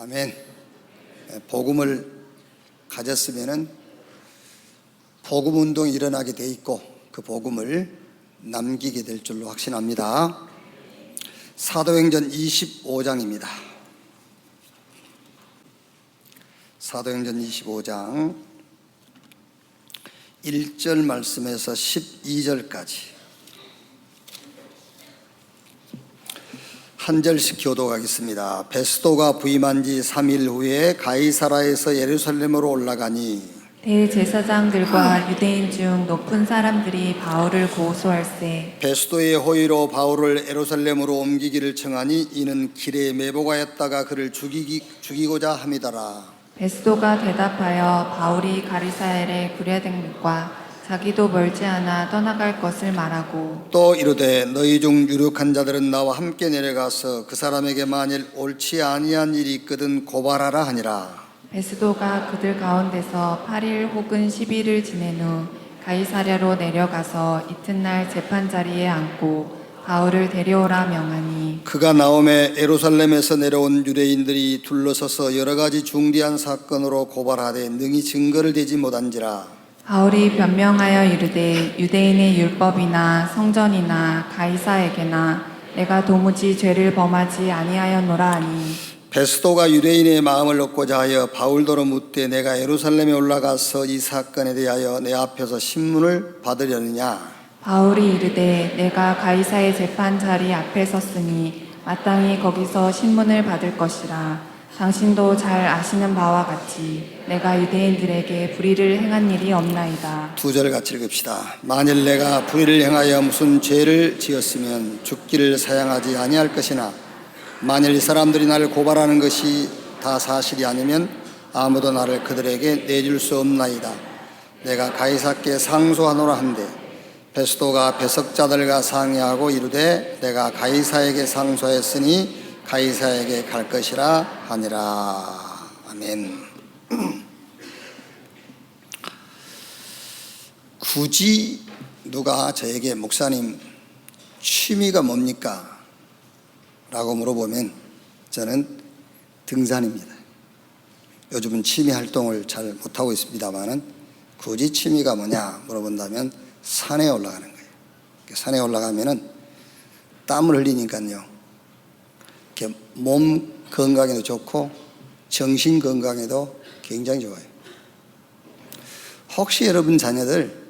아멘. 복음을 가졌으면은 복음 운동이 일어나게 돼 있고 그 복음을 남기게 될 줄로 확신합니다. 사도행전 25장입니다. 사도행전 25장 1절 말씀에서 12절까지 한 절씩 교독하겠습니다. 베스도가 부임한 지 3일 후에 가이사라에서 예루살렘으로 올라가니 대제사장들과 유대인 중 높은 사람들이 바울을 고소할세. 베스도의 호의로 바울을 예루살렘으로 옮기기를 청하니 이는 길에 매복하였다가 그를 죽이고자 함이더라. 베스도가 대답하여 바울이 가리사엘에 구려된 것과 자기도 멀지 않아 떠나갈 것을 말하고 또 이르되 너희 중 유력한 자들은 나와 함께 내려가서 그 사람에게 만일 옳지 아니한 일이 있거든 고발하라 하니라. 베스도가 그들 가운데서 8일 혹은 10일을 지낸 후 가이사랴로 내려가서 이튿날 재판자리에 앉고 바울을 데려오라 명하니 그가 나오매 예루살렘에서 내려온 유대인들이 둘러서서 여러 가지 중대한 사건으로 고발하되 능히 증거를 대지 못한지라. 바울이 변명하여 이르되 유대인의 율법이나 성전이나 가이사에게나 내가 도무지 죄를 범하지 아니하였노라 하니 베스도가 유대인의 마음을 얻고자 하여 바울더러 묻되 내가 예루살렘에 올라가서 이 사건에 대하여 내 앞에서 신문을 받으려느냐. 바울이 이르되 내가 가이사의 재판 자리 앞에 섰으니 마땅히 거기서 신문을 받을 것이라. 당신도 잘 아시는 바와 같이 내가 유대인들에게 불의를 행한 일이 없나이다. 두 절 같이 읽읍시다. 만일 내가 불의를 행하여 무슨 죄를 지었으면 죽기를 사양하지 아니할 것이나 만일 이 사람들이 나를 고발하는 것이 다 사실이 아니면 아무도 나를 그들에게 내줄 수 없나이다. 내가 가이사께 상소하노라 한데 베스도가 배석자들과 상의하고 이르되 내가 가이사에게 상소했으니 가이사에게 갈 것이라 하니라. 아멘. 굳이 누가 저에게 목사님 취미가 뭡니까? 라고 물어보면 저는 등산입니다. 요즘은 취미 활동을 잘 못하고 있습니다만은 굳이 취미가 뭐냐 물어본다면 산에 올라가는 거예요. 산에 올라가면은 땀을 흘리니까요. 이렇게 몸 건강에도 좋고 정신 건강에도 굉장히 좋아요. 혹시 여러분 자녀들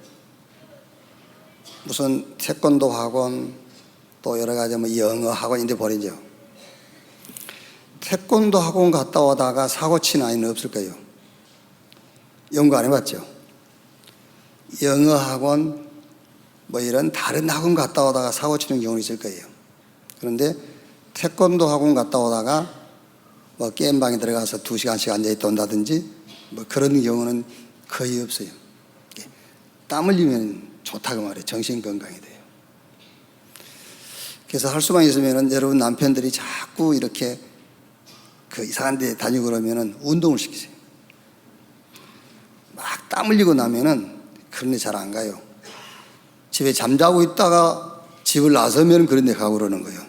무슨 태권도 학원 또 여러 가지 뭐 영어 학원 이제 보내죠. 태권도 학원 갔다 오다가 사고 친 아이는 없을 거예요. 연구 안 해봤죠? 영어 학원 뭐 이런 다른 학원 갔다 오다가 사고 치는 경우는 있을 거예요. 그런데 태권도 학원 갔다 오다가 뭐 게임방에 들어가서 2시간씩 앉아있다 온다든지 뭐 그런 경우는 거의 없어요. 땀 흘리면 좋다고 말해요. 정신 건강이 돼요. 그래서 할 수만 있으면은 여러분 남편들이 자꾸 이렇게 그 이상한 데 다니고 그러면은 운동을 시키세요. 막 땀 흘리고 나면은 그런 데 잘 안 가요. 집에 잠자고 있다가 집을 나서면 그런 데 가고 그러는 거예요.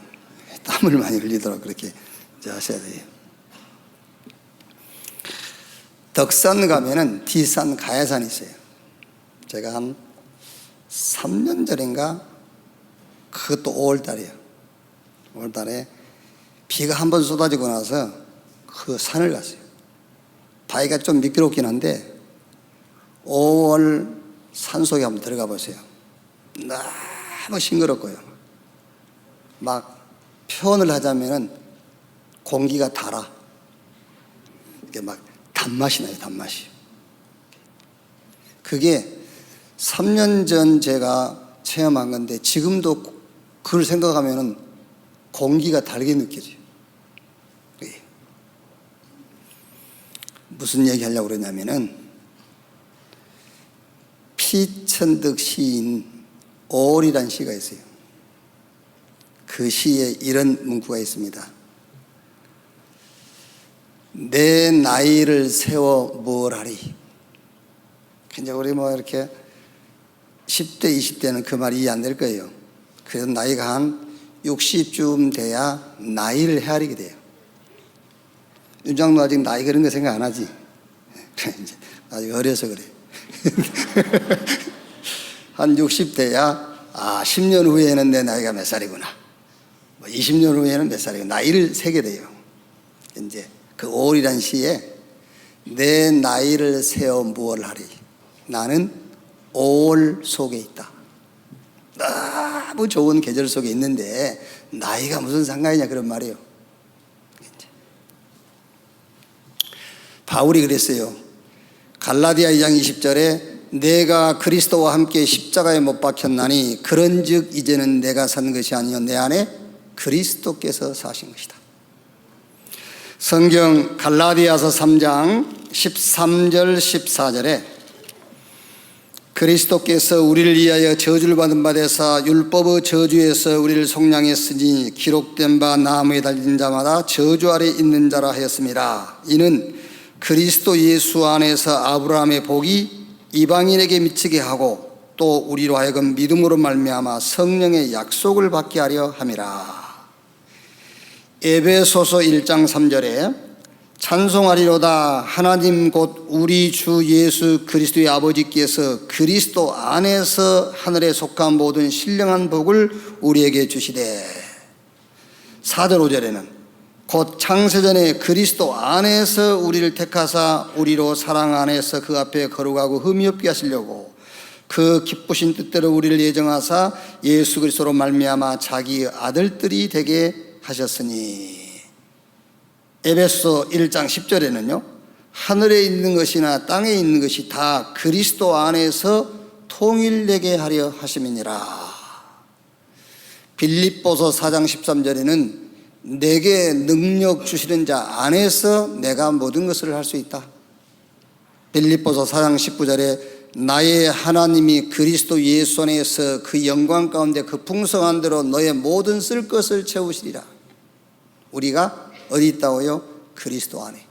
땀을 많이 흘리도록 그렇게 하셔야 돼요. 덕산 가면은 뒷산 가야산이 있어요. 제가 한 3년 전인가 그것도 5월달이에요. 5월달에 비가 한번 쏟아지고 나서 그 산을 갔어요. 바위가 좀 미끄럽긴 한데 5월 산속에 한번 들어가 보세요. 너무 싱그럽고요. 막 표현을 하자면은 공기가 달아. 이게 막 단맛이 나요, 단맛이. 그게 3년 전 제가 체험한 건데 지금도 그걸 생각하면은 공기가 다르게 느껴져요. 무슨 얘기 하려고 그러냐면은 피천득 시인 오월이라는 시가 있어요. 그 시에 이런 문구가 있습니다. 내 나이를 세워 뭘 하리. 이제 우리 뭐 이렇게 10대, 20대는 그 말이 이해 안 될 거예요. 그래서 나이가 한 60쯤 돼야 나이를 헤아리게 돼요. 윤장도 아직 나이 그런 거 생각 안 하지? 이제 아직 어려서 그래. 한 60대야 10년 후에는 내 나이가 몇 살이구나, 20년 후에는 몇 살이구나, 나이를 세게 돼요. 이제 그 5월이란 시에 내 나이를 세어 무엇을 하리, 나는 5월 속에 있다. 너무 좋은 계절 속에 있는데 나이가 무슨 상관이냐, 그런 말이에요. 바울이 그랬어요. 갈라디아 2장 20절에 내가 그리스도와 함께 십자가에 못 박혔나니 그런즉 이제는 내가 산 것이 아니요 내 안에 그리스도께서 사신 것이다. 성경 갈라디아서 3장 13절 14절에 그리스도께서 우리를 위하여 저주를 받은 바 되사 율법의 저주에서 우리를 속량했으니 기록된 바 나무에 달린 자마다 저주 아래 있는 자라 하였습니다. 이는 그리스도 예수 안에서 아브라함의 복이 이방인에게 미치게 하고 또 우리로 하여금 믿음으로 말미암아 성령의 약속을 받게 하려 함이라. 에베소서 1장 3절에 찬송하리로다 하나님 곧 우리 주 예수 그리스도의 아버지께서 그리스도 안에서 하늘에 속한 모든 신령한 복을 우리에게 주시되. 4절 5절에는 곧 창세전에 그리스도 안에서 우리를 택하사 우리로 사랑 안에서 그 앞에 거룩하고 흠이 없게 하시려고 그 기쁘신 뜻대로 우리를 예정하사 예수 그리스도로 말미암아 자기의 아들들이 되게 하셨으니. 에베소 1장 10절에는요 하늘에 있는 것이나 땅에 있는 것이 다 그리스도 안에서 통일되게 하려 하심이니라. 빌립보서 4장 13절에는 내게 능력 주시는 자 안에서 내가 모든 것을 할 수 있다. 빌립보서 4장 19절에 나의 하나님이 그리스도 예수 안에서 그 영광 가운데 그 풍성한 대로 너의 모든 쓸 것을 채우시리라. 우리가 어디 있다고요? 그리스도 안에.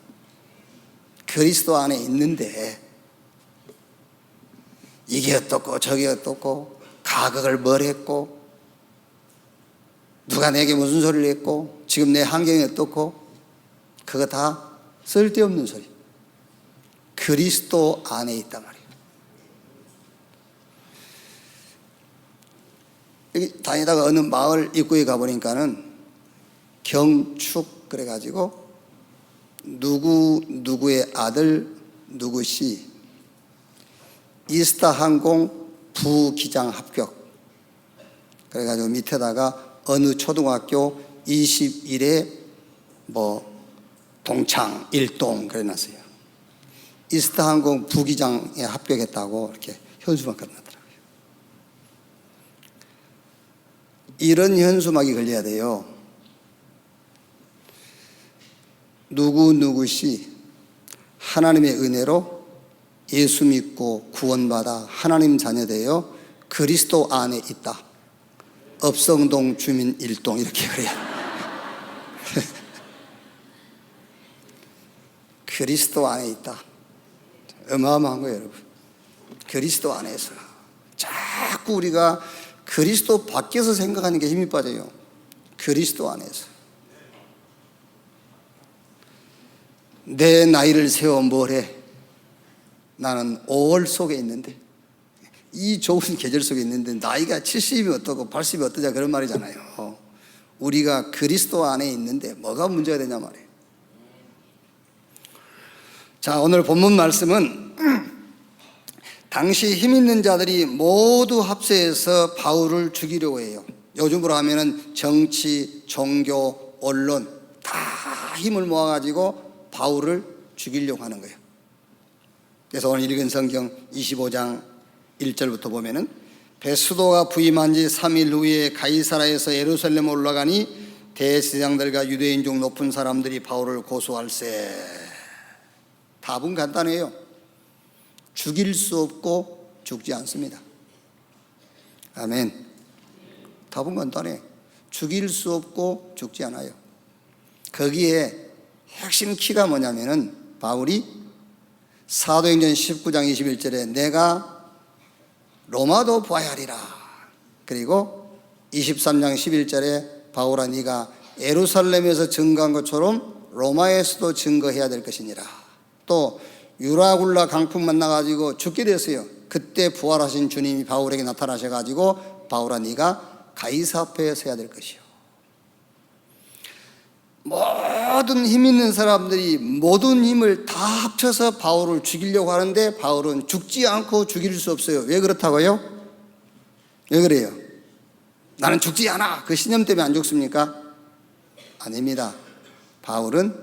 그리스도 안에 있는데 이게 어떻고 저게 어떻고 가격을 뭘 했고 누가 내게 무슨 소리를 했고 지금 내 환경이 어떻고 그거 다 쓸데없는 소리. 그리스도 안에 있단 말이에요. 여기 다니다가 어느 마을 입구에 가보니까는 경축 그래가지고 누구의 아들 누구씨 이스타 항공 부기장 합격 그래가지고 밑에다가 어느 초등학교 21회 동창 1동 그래 놨어요. 이스타 항공 부기장에 합격했다고 이렇게 현수막 걸어놨더라고요. 이런 현수막이 걸려야 돼요. 누구씨 하나님의 은혜로 예수 믿고 구원받아 하나님 자녀 되어 그리스도 안에 있다. 업성동 주민 1동 이렇게 그래요. 그리스도 안에 있다. 어마어마한 거예요, 여러분. 그리스도 안에서. 자꾸 우리가 그리스도 밖에서 생각하는 게 힘이 빠져요. 그리스도 안에서. 내 나이를 세워 뭘 해? 나는 5월 속에 있는데, 이 좋은 계절 속에 있는데 나이가 70이 어떻고 80이 어떠냐 그런 말이잖아요. 우리가 그리스도 안에 있는데 뭐가 문제가 되냐 말이에요. 자, 오늘 본문 말씀은 당시 힘 있는 자들이 모두 합세해서 바울을 죽이려고 해요. 요즘으로 하면은 정치, 종교, 언론 다 힘을 모아가지고 바울을 죽이려고 하는 거예요. 그래서 오늘 읽은 성경 25장 1절부터 보면은 베스도가 부임한 지 3일 후에 가이사라에서 예루살렘 올라가니 대제사장들과 유대인 중 높은 사람들이 바울을 고소할세. 답은 간단해요. 죽일 수 없고 죽지 않습니다. 아멘. 답은 간단해. 죽일 수 없고 죽지 않아요. 거기에 핵심 키가 뭐냐면은 바울이 사도행전 19장 21절에 내가 로마도 보아야 하리라. 그리고 23장 11절에 바울아 네가 예루살렘에서 증거한 것처럼 로마에서도 증거해야 될 것이니라. 또 유라굴라 강풍 만나가지고 죽게 됐어요. 그때 부활하신 주님이 바울에게 나타나셔가지고 바울아 네가 가이사 앞에 서야 될 것이요. 모든 힘 있는 사람들이 모든 힘을 다 합쳐서 바울을 죽이려고 하는데 바울은 죽지 않고 죽일 수 없어요. 왜 그렇다고요? 왜 그래요? 나는 죽지 않아. 그 신념 때문에 안 죽습니까? 아닙니다. 바울은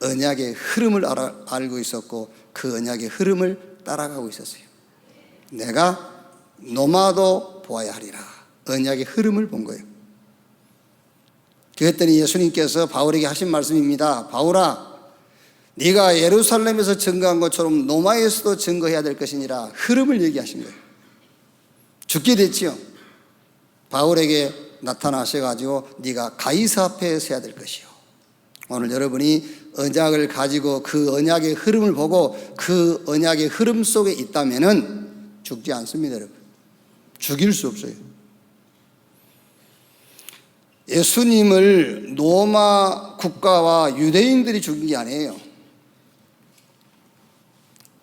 언약의 흐름을 알고 있었고 그 언약의 흐름을 따라가고 있었어요. 내가 노마도 보아야 하리라. 언약의 흐름을 본 거예요. 그랬더니 예수님께서 바울에게 하신 말씀입니다. 바울아, 네가 예루살렘에서 증거한 것처럼 노마에서도 증거해야 될 것이니라. 흐름을 얘기하신 거예요. 죽게 됐지요. 바울에게 나타나셔가지고 네가 가이사 앞에 서야 될 것이요. 오늘 여러분이 언약을 가지고 그 언약의 흐름을 보고 그 언약의 흐름 속에 있다면은 죽지 않습니다, 여러분. 죽일 수 없어요. 예수님을 로마 국가와 유대인들이 죽인 게 아니에요.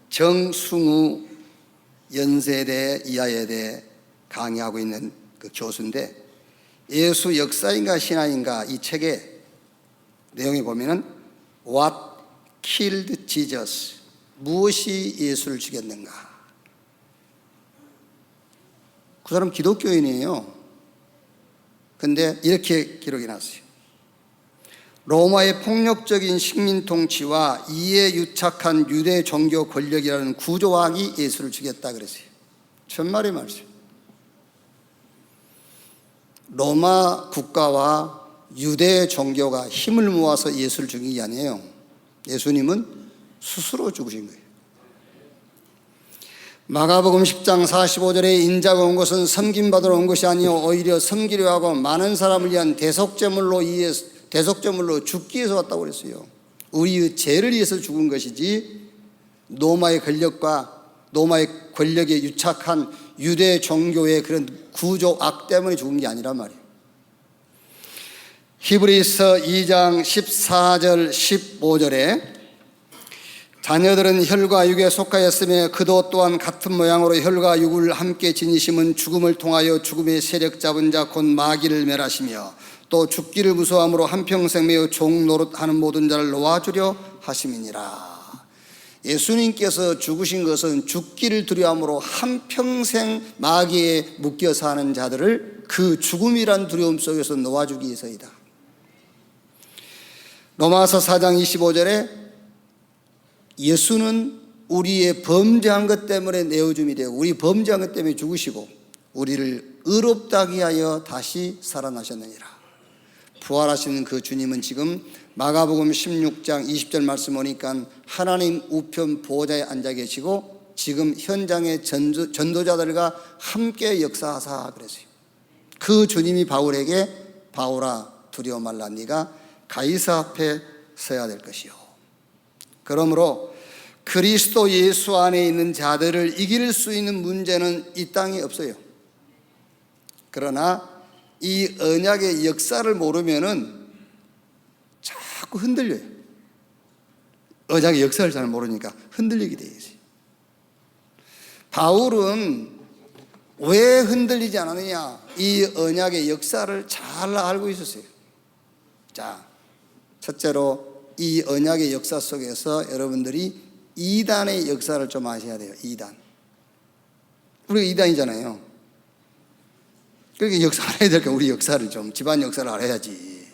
정승우 연세대 이하여대 강의하고 있는 그 교수인데 예수 역사인가 신화인가 이 책에 내용에 보면은 What killed Jesus? 무엇이 예수를 죽였는가? 그 사람 기독교인이에요. 근데 이렇게 기록이 났어요. 로마의 폭력적인 식민 통치와 이에 유착한 유대 종교 권력이라는 구조왕이 예수를 죽였다 그랬어요. 천만의 말씀. 로마 국가와 유대 종교가 힘을 모아서 예수를 죽인 게 아니에요. 예수님은 스스로 죽으신 거예요. 마가복음 10장 45절에 인자가 온 것은 섬김받으러 온 것이 아니요 오히려 섬기려 하고 많은 사람을 위한 대속제물로 죽기 위해서 왔다고 그랬어요. 우리의 죄를 위해서 죽은 것이지 로마의 권력과 로마의 권력에 유착한 유대 종교의 그런 구조악 때문에 죽은 게 아니란 말이에요. 히브리서 2장 14절 15절에 자녀들은 혈과 육에 속하였으며 그도 또한 같은 모양으로 혈과 육을 함께 지니심은 죽음을 통하여 죽음의 세력 잡은 자 곧 마귀를 멸하시며 또 죽기를 무서워함으로 한평생 매우 종노릇하는 모든 자를 놓아주려 하심이니라. 예수님께서 죽으신 것은 죽기를 두려움으로 한평생 마귀에 묶여 사는 자들을 그 죽음이란 두려움 속에서 놓아주기 위해서이다. 로마서 4장 25절에 예수는 우리의 범죄한 것 때문에 내어줌이 되고 우리 범죄한 것 때문에 죽으시고 우리를 의롭다 하기 위하여 다시 살아나셨느니라. 부활하시는 그 주님은 지금 마가복음 16장 20절 말씀 보니까 하나님 우편 보좌에 앉아 계시고 지금 현장의 전도자들과 함께 역사하사 그랬어요. 그 주님이 바울에게 바울아 두려워 말라 네가 가이사 앞에 서야 될 것이요. 그러므로 그리스도 예수 안에 있는 자들을 이길 수 있는 문제는 이 땅에 없어요. 그러나 이 언약의 역사를 모르면은 자꾸 흔들려요. 언약의 역사를 잘 모르니까 흔들리게 돼요. 바울은 왜 흔들리지 않았느냐? 이 언약의 역사를 잘 알고 있었어요. 자, 첫째로 이 언약의 역사 속에서 여러분들이 이단의 역사를 좀 아셔야 돼요. 이단. 우리가 이단이잖아요. 그러니까 역사 알아야 될까? 우리 역사를 좀 집안 역사를 알아야지.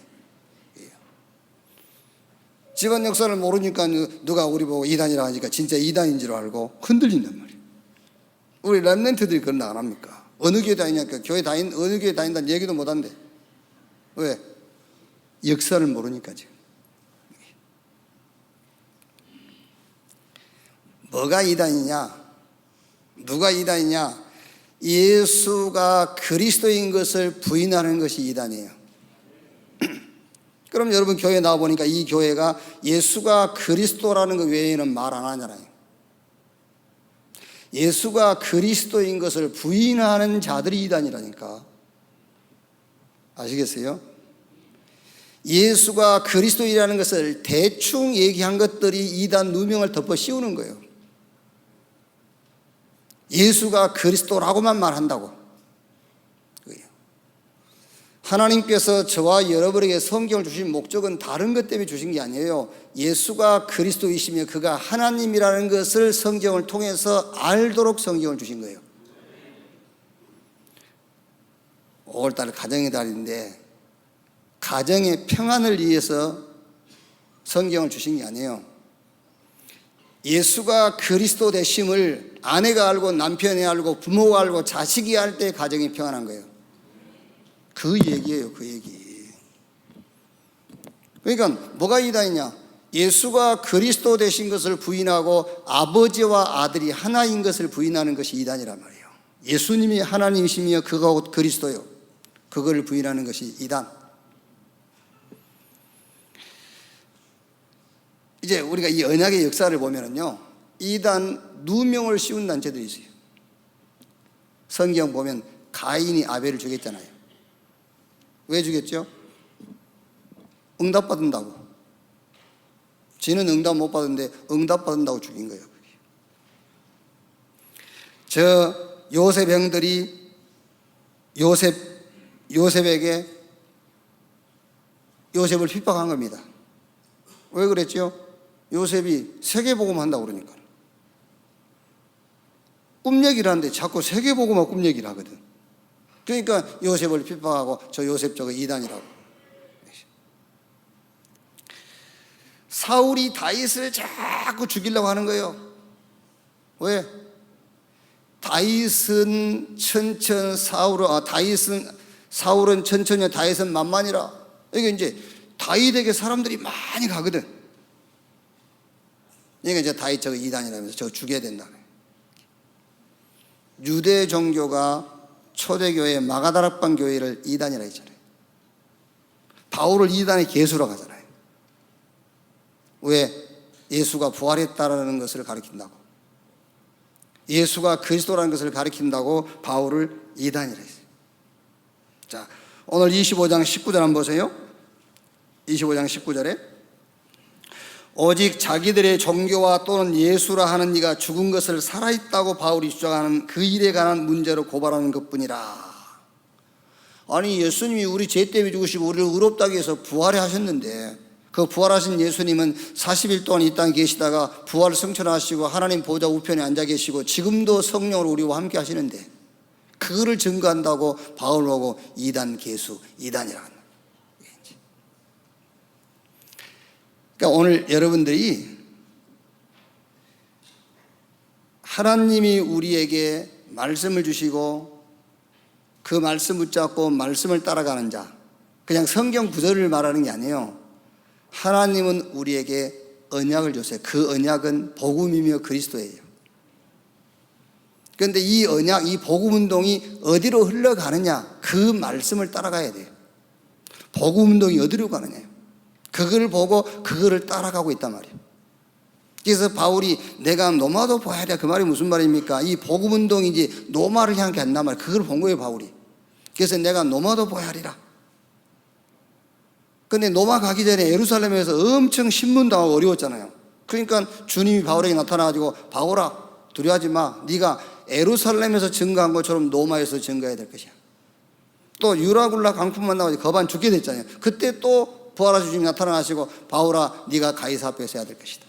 집안 역사를 모르니까 누가 우리 보고 이단이라 하니까 진짜 이단인 줄 알고 흔들린단 말이에요. 우리 렘넌트들이 그런 거 안 합니까? 어느 교회 다니냐니까 어느 교회 다닌다는 얘기도 못 한대. 왜? 역사를 모르니까 지금. 뭐가 이단이냐? 누가 이단이냐? 예수가 그리스도인 것을 부인하는 것이 이단이에요. 그럼 여러분 교회 나와보니까 이 교회가 예수가 그리스도라는 것 외에는 말 안 하잖아요. 예수가 그리스도인 것을 부인하는 자들이 이단이라니까. 아시겠어요? 예수가 그리스도이라는 것을 대충 얘기한 것들이 이단 누명을 덮어 씌우는 거예요. 예수가 그리스도라고만 말한다고. 하나님께서 저와 여러분에게 성경을 주신 목적은 다른 것 때문에 주신 게 아니에요. 예수가 그리스도이시며 그가 하나님이라는 것을 성경을 통해서 알도록 성경을 주신 거예요. 5월달 가정의 달인데 가정의 평안을 위해서 성경을 주신 게 아니에요. 예수가 그리스도 되심을 아내가 알고 남편이 알고 부모가 알고 자식이 알 때 가정이 평안한 거예요. 그 얘기예요, 그 얘기. 그러니까 뭐가 이단이냐? 예수가 그리스도 되신 것을 부인하고 아버지와 아들이 하나인 것을 부인하는 것이 이단이란 말이에요. 예수님이 하나님이시며 그가 곧 그리스도요, 그걸 부인하는 것이 이단. 이제 우리가 이 언약의 역사를 보면은요, 이단 누명을 씌운 단체들이 있어요. 성경 보면 가인이 아벨을 죽였잖아요. 왜 죽였죠? 응답받는다고. 지는 응답 못 받았는데 응답받는다고 죽인 거예요. 저 요셉 형들이 요셉에게 요셉을 핍박한 겁니다. 왜 그랬죠? 요셉이 세계복음 한다고 그러니까. 꿈 얘기를 하는데 자꾸 세계복음만 꿈 얘기를 하거든. 그러니까 요셉을 핍박하고 저 요셉 저거 이단이라고. 사울이 다윗을 자꾸 죽이려고 하는 거예요. 왜? 다윗은 천천, 사울은 천천히, 다윗은 만만이라. 이게 이제 다윗에게 사람들이 많이 가거든. 그러니까 이제 다윗 저거 이단이라면서 저거 죽여야 된다. 유대 종교가 초대교회 마가다락방 교회를 이단이라 했잖아요. 바울을 이단의 개수라고 하잖아요. 왜? 예수가 부활했다라는 것을 가리킨다고. 예수가 그리스도라는 것을 가리킨다고 바울을 이단이라 했어요. 자, 오늘 25장 19절 한번 보세요. 25장 19절에 오직 자기들의 종교와 또는 예수라 하는 이가 죽은 것을 살아있다고 바울이 주장하는 그 일에 관한 문제로 고발하는 것뿐이라. 아니, 예수님이 우리 죄 때문에 죽으시고 우리를 의롭다고 해서 부활해 하셨는데, 그 부활하신 예수님은 40일 동안 이 땅에 계시다가 부활 승천하시고 하나님 보좌 우편에 앉아 계시고 지금도 성령으로 우리와 함께 하시는데, 그거를 증거한다고 바울 보고 이단 개수, 이단이라고 합니다. 그러니까 오늘 여러분들이 하나님이 우리에게 말씀을 주시고 그 말씀 붙잡고 말씀을 따라가는 자, 그냥 성경 구절을 말하는 게 아니에요. 하나님은 우리에게 언약을 줬어요. 그 언약은 복음이며 그리스도예요. 그런데 이 언약, 이 복음 운동이 어디로 흘러가느냐, 그 말씀을 따라가야 돼요. 복음 운동이 어디로 가느냐, 그걸 보고 그거를 따라가고 있단 말이에요. 그래서 바울이 내가 노마도 보아야 돼, 그 말이 무슨 말입니까? 이 복음 운동이지 노마를 향해 한단 말이에요. 그걸 본 거예요, 바울이. 그래서 내가 노마도 보아야 하리라. 근데 노마 가기 전에 예루살렘에서 엄청 신문당하고 어려웠잖아요. 그러니까 주님이 바울에게 나타나가지고 바울아, 두려워하지 마. 네가 예루살렘에서 증거한 것처럼 노마에서 증거해야 될 것이야. 또 유라굴라 강풍 만나가지고 거반 죽게 됐잖아요. 그때 또 부활하신 주님이 나타나시고 바울아, 네가 가이사 앞에서 해야 될 것이다.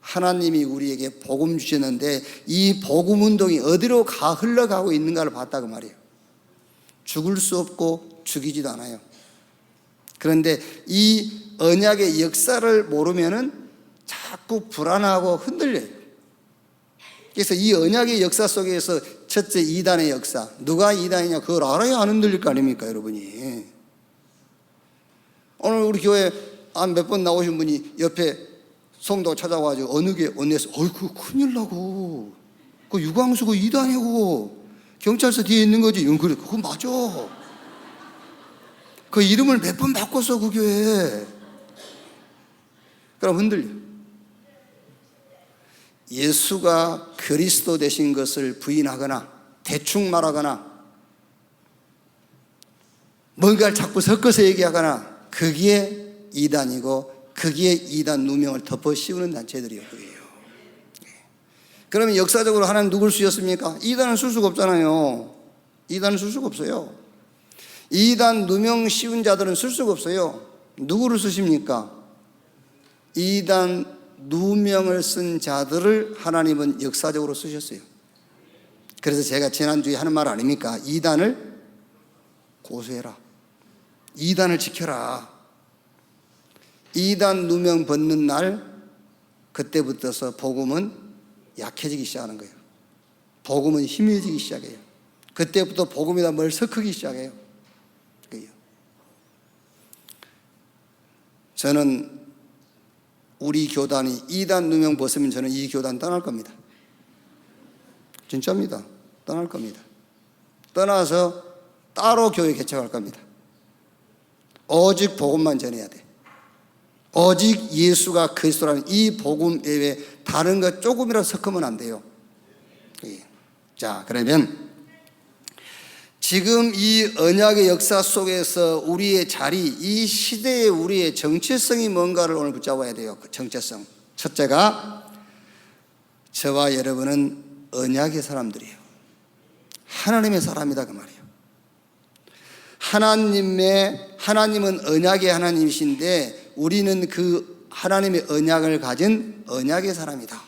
하나님이 우리에게 복음 주셨는데 이 복음 운동이 어디로 흘러가고 있는가를 봤다, 그 말이에요. 죽을 수 없고 죽이지도 않아요. 그런데 이 언약의 역사를 모르면은 자꾸 불안하고 흔들려요. 그래서 이 언약의 역사 속에서 첫째, 이단의 역사. 누가 이단이냐, 그걸 알아야 안 흔들릴 거 아닙니까, 여러분이. 오늘 우리 교회 한 몇 번 나오신 분이 옆에 성도 찾아와가지고 어느 게 언니에서 어이구 큰일 나고 그 유광수 그 이단이고 경찰서 뒤에 있는 거지. 그래, 그거 맞아. 그 이름을 몇 번 바꿨어, 그 교회. 그럼 흔들려. 예수가 그리스도 되신 것을 부인하거나 대충 말하거나 뭔가를 자꾸 섞어서 얘기하거나, 그게 이단이고 거기에 이단 누명을 덮어 씌우는 단체들이에요. 그러면 역사적으로 하나님 누굴 쓰셨습니까? 이단은 쓸 수가 없잖아요. 이단은 쓸 수가 없어요. 이단 누명 씌운 자들은 쓸 수가 없어요. 누구를 쓰십니까? 이단 누명을 쓴 자들을 하나님은 역사적으로 쓰셨어요. 그래서 제가 지난주에 하는 말 아닙니까? 이단을 고소해라. 이단을 지켜라. 이단 누명 벗는 날, 그때부터서 복음은 약해지기 시작하는 거예요. 복음은 희미해지기 시작해요. 그때부터 복음에다 뭘 섞기 시작해요. 저는 우리 교단이 이단 누명 벗으면 저는 이 교단 떠날 겁니다. 진짜입니다. 떠날 겁니다. 떠나서 따로 교회 개척할 겁니다. 오직 복음만 전해야 돼. 오직 예수가 그리스도라는 이 복음 외에 다른 것 조금이라도 섞으면 안 돼요. 자, 그러면 지금 이 언약의 역사 속에서 우리의 자리, 이 시대의 우리의 정체성이 뭔가를 오늘 붙잡아야 돼요. 그 정체성. 첫째가 저와 여러분은 언약의 사람들이에요. 하나님의 사람이다 그 말이에요. 하나님은 언약의 하나님이신데 우리는 그 하나님의 언약을 가진 언약의 사람이다.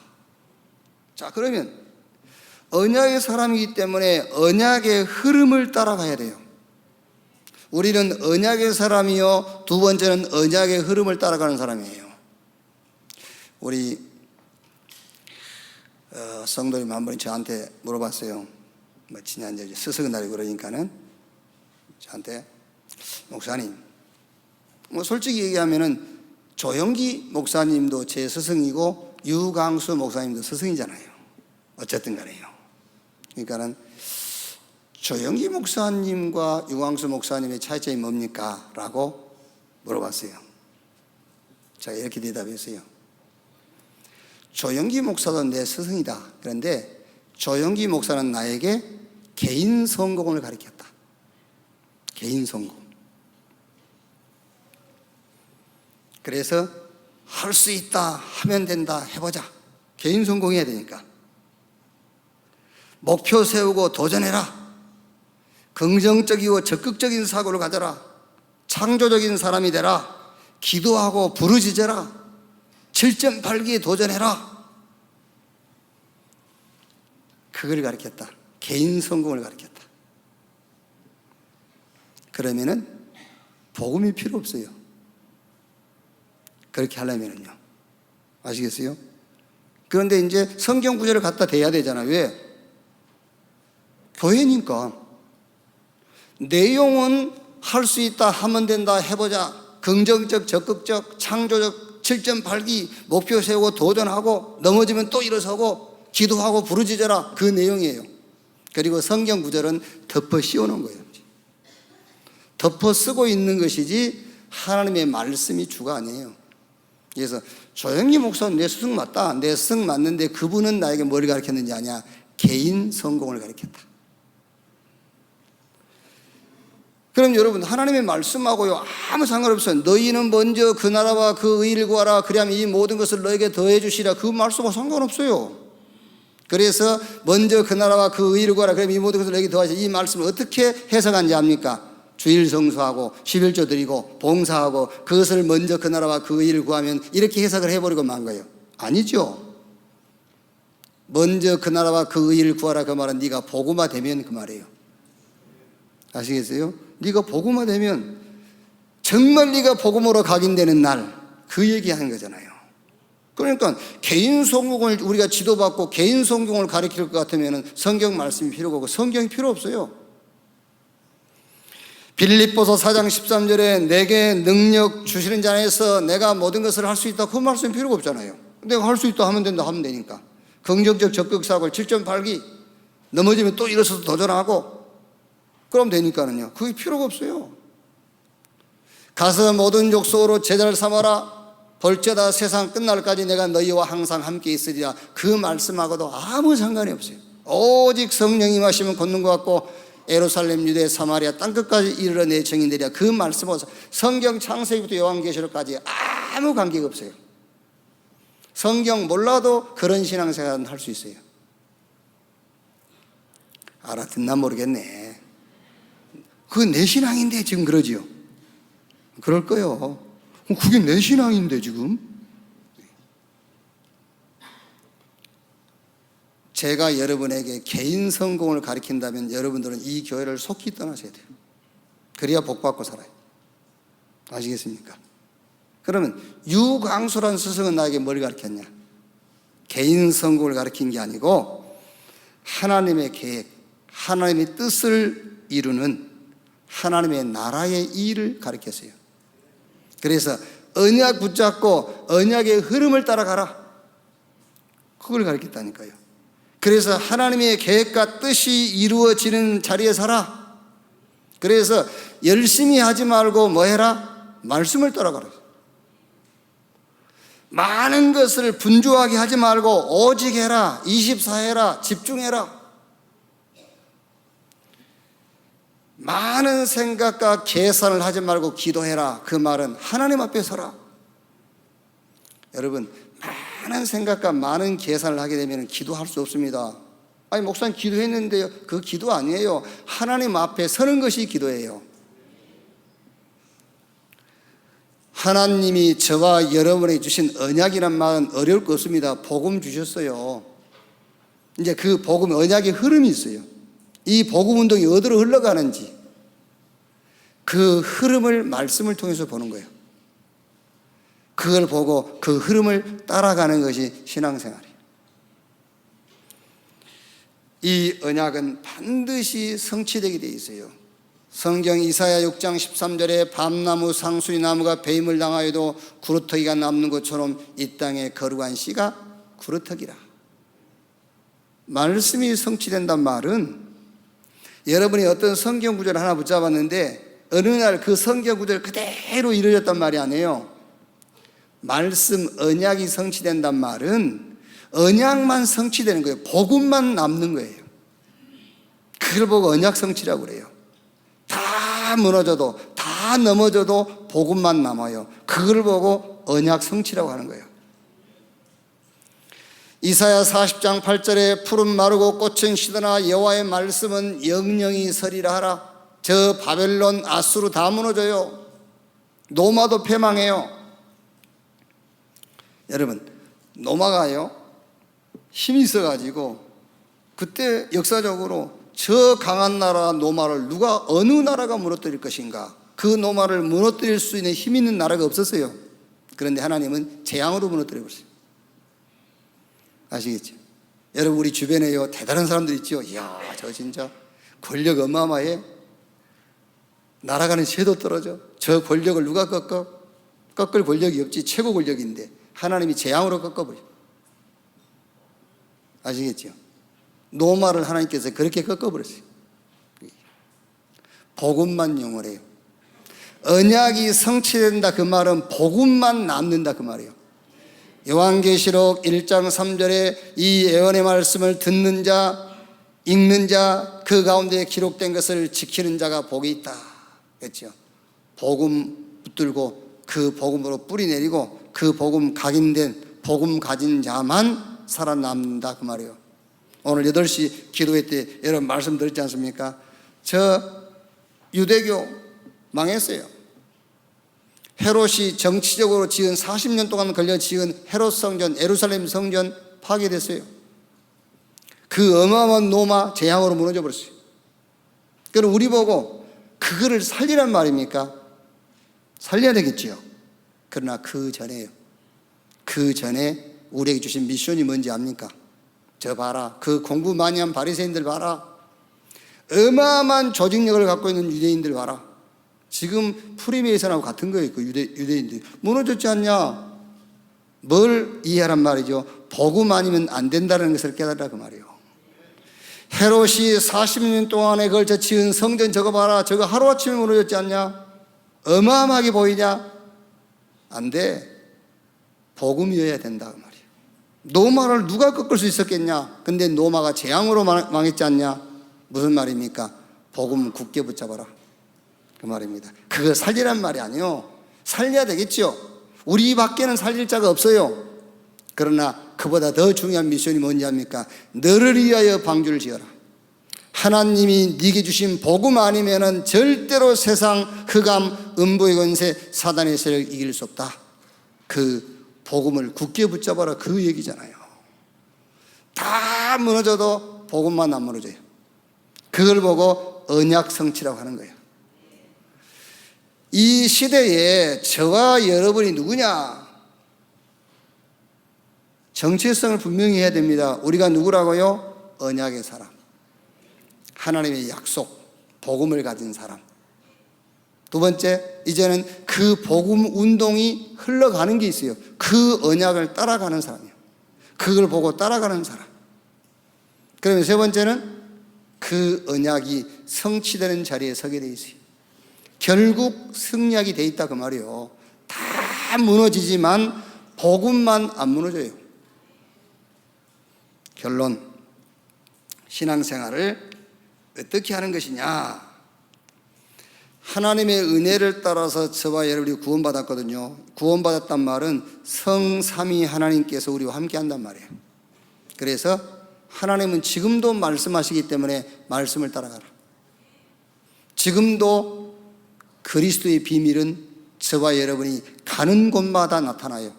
자, 그러면 언약의 사람이기 때문에 언약의 흐름을 따라가야 돼요. 우리는 언약의 사람이요, 두 번째는 언약의 흐름을 따라가는 사람이에요. 우리 성도님 한 분이 저한테 물어봤어요. 지난주에 스승의 날이 그러니까는 저한테, 목사님, 솔직히 얘기하면은 조영기 목사님도 제 스승이고 유강수 목사님도 스승이잖아요. 어쨌든 간에요. 그러니까는 조영기 목사님과 유광수 목사님의 차이점이 뭡니까? 라고 물어봤어요. 제가 이렇게 대답했어요. 조영기 목사도 내 스승이다. 그런데 조영기 목사는 나에게 개인 성공을 가르쳤다. 개인 성공. 그래서 할 수 있다, 하면 된다, 해보자. 개인 성공해야 되니까. 목표 세우고 도전해라. 긍정적이고 적극적인 사고를 가져라. 창조적인 사람이 되라. 기도하고 부르짖어라. 7.8기에 도전해라. 그걸 가르쳤다. 개인 성공을 가르쳤다. 그러면은 복음이 필요 없어요. 그렇게 하려면은요. 아시겠어요? 그런데 이제 성경 구절을 갖다 대야 되잖아요. 왜? 교회니까. 내용은 할 수 있다, 하면 된다, 해보자. 긍정적, 적극적, 창조적, 7.8기, 목표 세우고 도전하고 넘어지면 또 일어서고 기도하고 부르짖어라. 그 내용이에요. 그리고 성경 구절은 덮어 씌워놓은 거예요. 덮어 쓰고 있는 것이지 하나님의 말씀이 주가 아니에요. 그래서 조영기 목사는 내 스승 맞다. 내 스승 맞는데 그분은 나에게 뭘 가르쳤는지 아냐? 개인 성공을 가르쳤다. 그럼 여러분, 하나님의 말씀하고요 아무 상관없어요. 너희는 먼저 그 나라와 그 의를 구하라. 그리하면 이 모든 것을 너에게 더해 주시라. 그 말씀하고 상관없어요. 그래서 먼저 그 나라와 그 의를 구하라. 그러면 이 모든 것을 너에게 더하시라. 이 말씀을 어떻게 해석하는지 압니까? 주일 성수하고 11조 드리고 봉사하고 그것을 먼저 그 나라와 그 의를 구하면 이렇게 해석을 해버리고 만 거예요. 아니죠. 먼저 그 나라와 그 의를 구하라. 그 말은 네가 복음화 되면 그 말이에요. 아시겠어요? 네가 복음화 되면 정말 네가 복음으로 각인되는 날, 그 얘기하는 거잖아요. 그러니까 개인 성공을 우리가 지도받고 개인 성공을 가르칠 것 같으면 성경 말씀이 필요가 없고 성경이 필요 없어요. 빌립보서 4장 13절에 내게 능력 주시는 자 안에서 내가 모든 것을 할 수 있다. 그 말씀이 필요가 없잖아요. 내가 할 수 있다 하면 된다 하면 되니까. 긍정적 적극사고를 7.8기 넘어지면 또 일어서서 도전하고 그럼 되니까는요. 그게 필요가 없어요. 가서 모든 족속으로 제자를 삼아라. 볼지어다 세상 끝날까지 내가 너희와 항상 함께 있으리라. 그 말씀하고도 아무 상관이 없어요. 오직 성령이 임하시면 걷는 것 같고 예루살렘, 유대, 사마리아 땅끝까지 이르러 내 증인들이야. 그 말씀은 성경 창세기부터 요한계시록까지 아무 관계가 없어요. 성경 몰라도 그런 신앙생활은 할 수 있어요. 알아듣나 모르겠네. 그건 내 신앙인데 지금 그러지요. 그럴 거요. 그게 내 신앙인데 지금. 제가 여러분에게 개인 성공을 가르친다면 여러분들은 이 교회를 속히 떠나셔야 돼요. 그래야 복받고 살아요. 아시겠습니까? 그러면 유광수라는 스승은 나에게 뭘 가르쳤냐? 개인 성공을 가르친 게 아니고 하나님의 계획, 하나님의 뜻을 이루는 하나님의 나라의 일을 가르쳤어요. 그래서 언약 붙잡고 언약의 흐름을 따라가라. 그걸 가르쳤다니까요. 그래서 하나님의 계획과 뜻이 이루어지는 자리에 살아. 그래서 열심히 하지 말고 뭐 해라? 말씀을 따라가라. 많은 것을 분주하게 하지 말고 오직 해라. 24해라. 집중해라. 많은 생각과 계산을 하지 말고 기도해라. 그 말은 하나님 앞에 서라. 여러분, 많은 생각과 많은 계산을 하게 되면 기도할 수 없습니다. 아니, 목사님 기도했는데요. 그 기도 아니에요. 하나님 앞에 서는 것이 기도예요. 하나님이 저와 여러분에게 주신 언약이란 말은 어려울 거 없습니다. 복음 주셨어요. 이제 그 복음, 언약의 흐름이 있어요. 이 복음 운동이 어디로 흘러가는지 그 흐름을 말씀을 통해서 보는 거예요. 그걸 보고 그 흐름을 따라가는 것이 신앙생활이에요. 이 언약은 반드시 성취되게 되어 있어요. 성경 이사야 6장 13절에 밤나무 상수리 나무가 배임을 당하여도 구루터기가 남는 것처럼 이 땅에 거룩한 씨가 구루터기라. 말씀이 성취된단 말은 여러분이 어떤 성경 구절을 하나 붙잡았는데 어느 날 그 성경 구절 그대로 이루어졌단 말이 아니에요. 말씀 언약이 성취된단 말은 언약만 성취되는 거예요. 복음만 남는 거예요. 그걸 보고 언약 성취라고 그래요. 다 무너져도 다 넘어져도 복음만 남아요. 그걸 보고 언약 성취라고 하는 거예요. 이사야 40장 8절에 푸른 마르고 꽃은 시드나 여호와의 말씀은 영영이 서리라 하라. 저 바벨론 아수르 다 무너져요. 노마도 패망해요. 여러분, 노마가요 힘이 있어가지고 그때 역사적으로 저 강한 나라 노마를 누가 어느 나라가 무너뜨릴 것인가, 그 노마를 무너뜨릴 수 있는 힘 있는 나라가 없었어요. 그런데 하나님은 재앙으로 무너뜨려 버렸어요. 아시겠죠? 여러분, 우리 주변에요 대단한 사람들 있죠. 이야, 저 진짜 권력 어마어마해. 날아가는 새도 떨어져. 저 권력을 누가 꺾어? 꺾을 권력이 없지. 최고 권력인데 하나님이 재앙으로 꺾어버려. 아시겠죠? 노마를 하나님께서 그렇게 꺾어버렸어요. 복음만 영원해요. 언약이 성취된다 그 말은 복음만 남는다 그 말이에요. 요한계시록 1장 3절에 이 예언의 말씀을 듣는 자, 읽는 자, 그 가운데 기록된 것을 지키는 자가 복이 있다. 그렇죠? 복음 붙들고 그 복음으로 뿌리 내리고 그 복음 각인된 복음 가진 자만 살아남는다 그 말이에요. 오늘 8시 기도회 때 여러분 말씀 들었지 않습니까? 저 유대교 망했어요. 헤롯이 정치적으로 지은 40년 동안 걸려 지은 헤롯 성전, 예루살렘 성전 파괴됐어요. 그 어마어마한 노마 재앙으로 무너져 버렸어요. 그럼 우리 보고 그거를 살리란 말입니까? 살려야 되겠지요. 그러나 그 전에요. 그 전에 우리에게 주신 미션이 뭔지 압니까? 저 봐라. 그 공부 많이 한 바리새인들 봐라. 어마어마한 조직력을 갖고 있는 유대인들 봐라. 지금 프리메이슨하고 같은 거예요. 그 유대인들 무너졌지 않냐? 뭘 이해하란 말이죠? 복음 아니면 안 된다는 것을 깨달으라 그 말이에요. 헤롯이 40년 동안에 걸쳐 지은 성전 저거 봐라. 저거 하루아침에 무너졌지 않냐? 어마어마하게 보이냐? 안 돼. 복음이어야 된다 그 말이에요. 노마를 누가 꺾을 수 있었겠냐? 근데 노마가 재앙으로 망했지 않냐? 무슨 말입니까? 복음 굳게 붙잡아라, 그 말입니다. 그거 살리란 말이 아니에요. 살려야 되겠죠. 우리 밖에는 살릴 자가 없어요. 그러나 그보다 더 중요한 미션이 뭔지 압니까? 너를 위하여 방주를 지어라. 하나님이 네게 주신 복음 아니면은 절대로 세상, 흑암, 음부의 권세, 사단의 세력을 이길 수 없다. 그 복음을 굳게 붙잡아라, 그 얘기잖아요. 다 무너져도 복음만 안 무너져요. 그걸 보고 언약 성취라고 하는 거예요. 이 시대에 저와 여러분이 누구냐? 정체성을 분명히 해야 됩니다. 우리가 누구라고요? 언약의 사람, 하나님의 약속, 복음을 가진 사람. 두 번째, 이제는 그 복음 운동이 흘러가는 게 있어요. 그 언약을 따라가는 사람이에요. 그걸 보고 따라가는 사람. 그러면 세 번째는 그 언약이 성취되는 자리에 서게 돼 있어요. 결국 승리하게 돼 있다, 그 말이에요. 다 무너지지만 복음만 안 무너져요. 결론, 신앙생활을 어떻게 하는 것이냐? 하나님의 은혜를 따라서 저와 여러분이 구원받았거든요. 구원받았단 말은 성삼위 하나님께서 우리와 함께 한단 말이에요. 그래서 하나님은 지금도 말씀하시기 때문에 말씀을 따라가라. 지금도 그리스도의 비밀은 저와 여러분이 가는 곳마다 나타나요.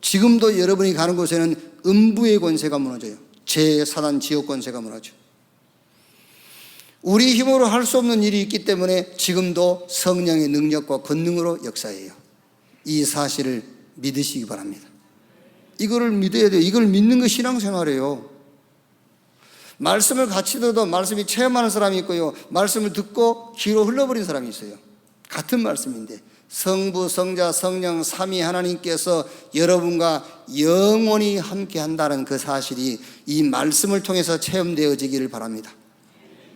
지금도 여러분이 가는 곳에는 음부의 권세가 무너져요. 사단 지옥 권세가 무너져. 우리 힘으로 할 수 없는 일이 있기 때문에 지금도 성령의 능력과 권능으로 역사해요. 이 사실을 믿으시기 바랍니다. 이거를 믿어야 돼요. 이걸 믿는 게 신앙생활이에요. 말씀을 같이 들어도 말씀이 체험하는 사람이 있고요, 말씀을 듣고 귀로 흘러버린 사람이 있어요. 같은 말씀인데 성부, 성자, 성령 삼위 하나님께서 여러분과 영원히 함께 한다는 그 사실이 이 말씀을 통해서 체험되어지기를 바랍니다.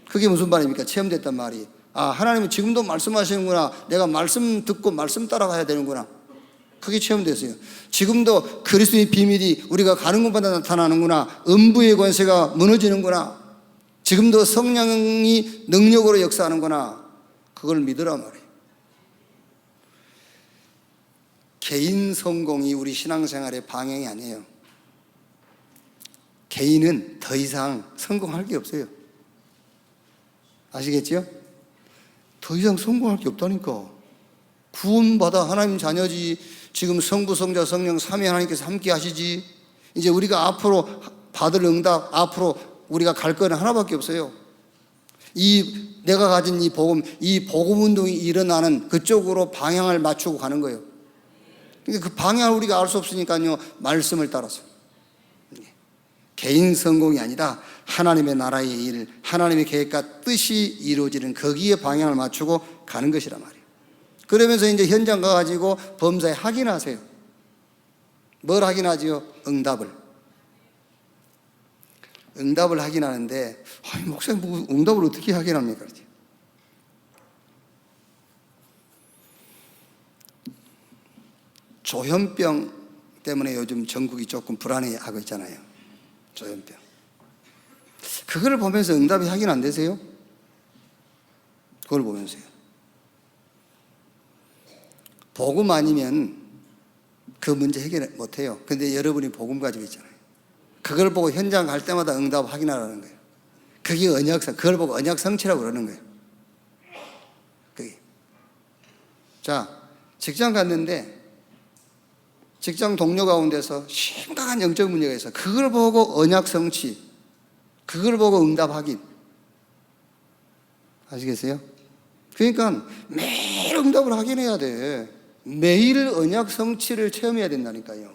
그게 무슨 말입니까? 체험됐단 말이, 아, 하나님은 지금도 말씀하시는구나, 내가 말씀 듣고 말씀 따라가야 되는구나, 그게 체험됐어요. 지금도 그리스도의 비밀이 우리가 가는 곳마다 나타나는구나, 음부의 권세가 무너지는구나, 지금도 성령이 능력으로 역사하는구나, 그걸 믿으라 말이에요. 개인 성공이 우리 신앙생활의 방향이 아니에요. 개인은 더 이상 성공할 게 없어요. 아시겠죠? 더 이상 성공할 게 없다니까. 구원받아 하나님 자녀지. 지금 성부, 성자, 성령 삼위 하나님께서 함께 하시지. 이제 우리가 앞으로 받을 응답, 앞으로 우리가 갈 거는 하나밖에 없어요. 내가 가진 이 복음 운동이 일어나는 그쪽으로 방향을 맞추고 가는 거예요. 그러니까 그 방향을 우리가 알 수 없으니까요, 말씀을 따라서. 개인 성공이 아니라 하나님의 나라의 일, 하나님의 계획과 뜻이 이루어지는 거기에 방향을 맞추고 가는 것이란 말이에요. 그러면서 이제 현장 가가지고 범사에 확인하세요. 뭘 확인하지요? 응답을 확인하는데, 아니, 목사님, 응답을 어떻게 확인합니까? 조현병 때문에 요즘 전국이 조금 불안해하고 있잖아요. 조현병. 그걸 보면서 응답이 확인 안 되세요? 그걸 보면서요. 복음 아니면 그 문제 해결 못해요. 근데 여러분이 복음 가지고 있잖아요. 그걸 보고 현장 갈 때마다 응답 확인하라는 거예요. 그게 언약성, 그걸 보고 언약성취라고 그러는 거예요. 그게. 자, 직장 갔는데 직장 동료 가운데서 심각한 영적 문제가 있어. 그걸 보고 언약 성취, 그걸 보고 응답 확인. 아시겠어요? 그러니까 매일 응답을 확인해야 돼. 매일 언약 성취를 체험해야 된다니까요.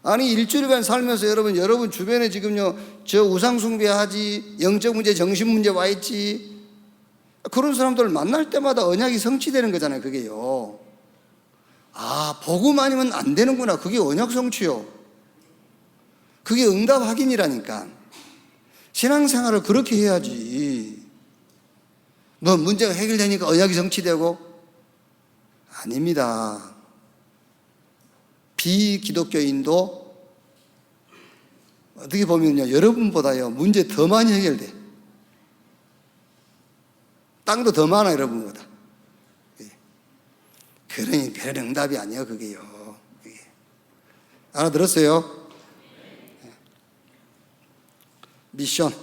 아니, 일주일간 살면서 여러분 주변에 지금요, 저 우상 숭배하지, 영적 문제, 정신 문제 와 있지, 그런 사람들을 만날 때마다 언약이 성취되는 거잖아요. 그게요. 아, 복음 아니면 안 되는구나. 그게 언약 성취요. 그게 응답 확인이라니까. 신앙생활을 그렇게 해야지. 뭐 문제가 해결되니까 언약이 성취되고, 아닙니다. 비기독교인도 어떻게 보면요, 여러분보다요 문제 더 많이 해결돼. 땅도 더 많아 여러분보다. 그러니 별 응답이 아니에요 그게요. 그게. 알아들었어요? 미션.